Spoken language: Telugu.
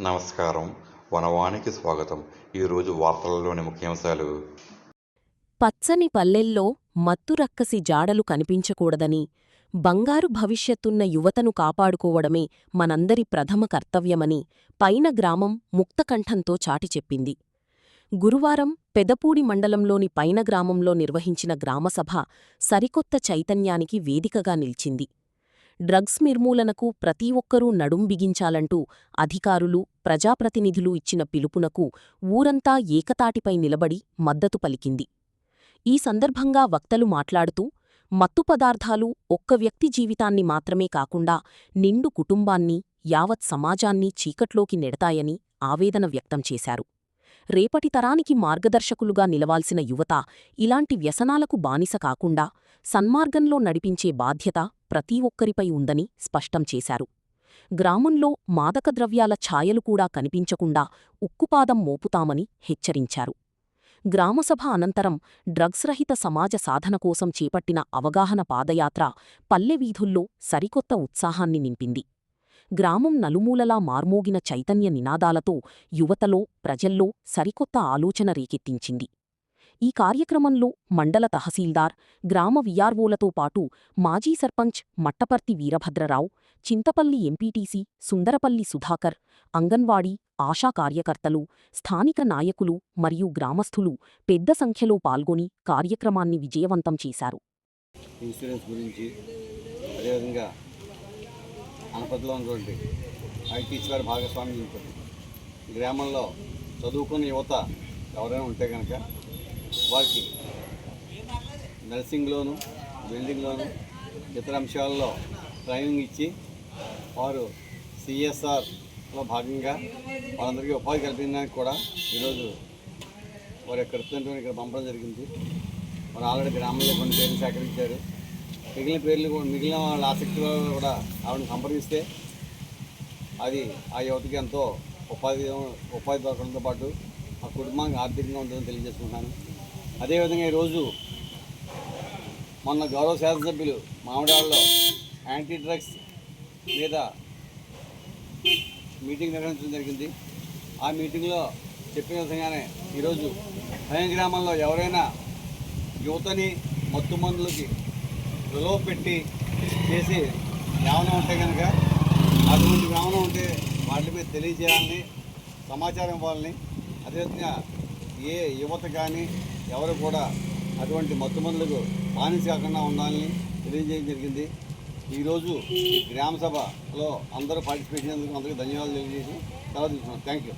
నమస్కారం. వనవానికి స్వాగతం. ఈరోజు వార్తలలోని ముఖ్యాంశాలు. పచ్చని పల్లెల్లో మత్తురక్కసి జాడలు కనిపించకూడదని, బంగారు భవిష్యత్తున్న యువతను కాపాడుకోవడమే మనందరి ప్రథమ కర్తవ్యమని పైన గ్రామం ముక్తకంఠంతో చాటిచెప్పింది. గురువారం పెదపూడి మండలంలోని పైన గ్రామంలో నిర్వహించిన గ్రామసభ సరికొత్త చైతన్యానికి వేదికగా నిల్చింది. డ్రగ్స్ నిర్మూలనకు ప్రతి ఒక్కరూ నడుం బిగించాలంటూ అధికారులు, ప్రజాప్రతినిధులు ఇచ్చిన పిలుపునకు ఊరంతా ఏకతాటిపై నిలబడి మద్దతు పలికింది. ఈ సందర్భంగా వక్తలు మాట్లాడుతూ, మత్తు పదార్థాలు ఒక్క వ్యక్తి జీవితాన్ని మాత్రమే కాకుండా నిండు కుటుంబాన్ని, యావత్ సమాజాన్ని చీకట్లోకి నెడతాయని ఆవేదన వ్యక్తం చేశారు. రేపటి తరానికి మార్గదర్శకులుగా నిలవాల్సిన యువత ఇలాంటి వ్యసనాలకు బానిస కాకుండా సన్మార్గంలో నడిపించే బాధ్యత ప్రతి ఒక్కరిపై ఉందని స్పష్టం చేశారు. గ్రామంలో మాదకద్రవ్యాల ఛాయలు కూడా కనిపించకుండా ఉక్కుపాదం మోపుతామని హెచ్చరించారు. గ్రామసభ అనంతరం డ్రగ్స్ రహిత సమాజ సాధన కోసం చేపట్టిన అవగాహన పాదయాత్ర పల్లె వీధుల్లో సరికొత్త ఉత్సాహాన్ని నింపింది. గ్రామం నలుమూలలా మార్మోగిన చైతన్య నినాదాలతో యువతలో, ప్రజల్లో సరికొత్త ఆలోచన రేకెత్తించింది. ఈ కార్యక్రమంలో మండల తహసీల్దార్, గ్రామ విఆర్వోలతో పాటు మాజీ సర్పంచ్ మట్టపర్తి వీరభద్రరావు, చింతపల్లి ఎంపీటీసీ సుందరపల్లి సుధాకర్, అంగన్వాడీ, ఆశా కార్యకర్తలు, స్థానిక నాయకులు మరియు గ్రామస్థులు పెద్ద సంఖ్యలో పాల్గొని కార్యక్రమాన్ని విజయవంతం చేశారు. ఇన్సూరెన్స్ గురించి, అదేవిధంగా అనపతిలో ఉన్నటువంటి ఐటీసీ వారి భాగస్వామ్యం ఉంటుంది. గ్రామంలో చదువుకున్న యువత ఎవరైనా ఉంటే కనుక వారికి నర్సింగ్లోను, వెల్డింగ్లోను, ఇతర అంశాల్లో ట్రైనింగ్ ఇచ్చి వారు సిఎస్ఆర్లో భాగంగా వాళ్ళందరికీ ఉపాధి కల్పించడానికి కూడా ఈరోజు వారి యొక్క రిప్రజెంటేటివ్ని ఇక్కడ పంపడం జరిగింది. వారు ఆల్రెడీ గ్రామంలో కొన్ని పేర్లు సేకరించారు. మిగిలిన వాళ్ళ ఆసక్తి కూడా ఆవిడని సంప్రదిస్తే అది ఆ యువతకి ఎంతో ఉపాధి దొరకడంతో పాటు ఆ కుటుంబానికి ఆర్థికంగా ఉంటుందని తెలియజేసుకుంటున్నాను. అదేవిధంగా ఈరోజు మొన్న గౌరవ శాసనసభ్యులు మామిడాళ్ళలో యాంటీ డ్రగ్స్ మీద మీటింగ్ నిర్వహించడం జరిగింది. ఆ మీటింగ్లో చెప్పిన విధంగానే ఈరోజు పైన గ్రామంలో ఎవరైనా యువతని మత్తు మందులకి విలువ పెట్టి చేసి గ్రామం ఉంటే కనుక అటువంటి గ్రామం ఉంటే వాటి మీద తెలియజేయాలని, సమాచారం ఇవ్వాలని, అదేవిధంగా ఏ యువత కానీ ఎవరు కూడా అటువంటి మత్తుమందులకు బానిస కాకుండా ఉండాలని తెలియజేయడం జరిగింది. ఈరోజు ఈ గ్రామ సభలో అందరూ పార్టిసిపేట్ చేసినందుకు అందరికీ ధన్యవాదాలు తెలియజేసి సెలవు తీసుకున్నాను. Thank you.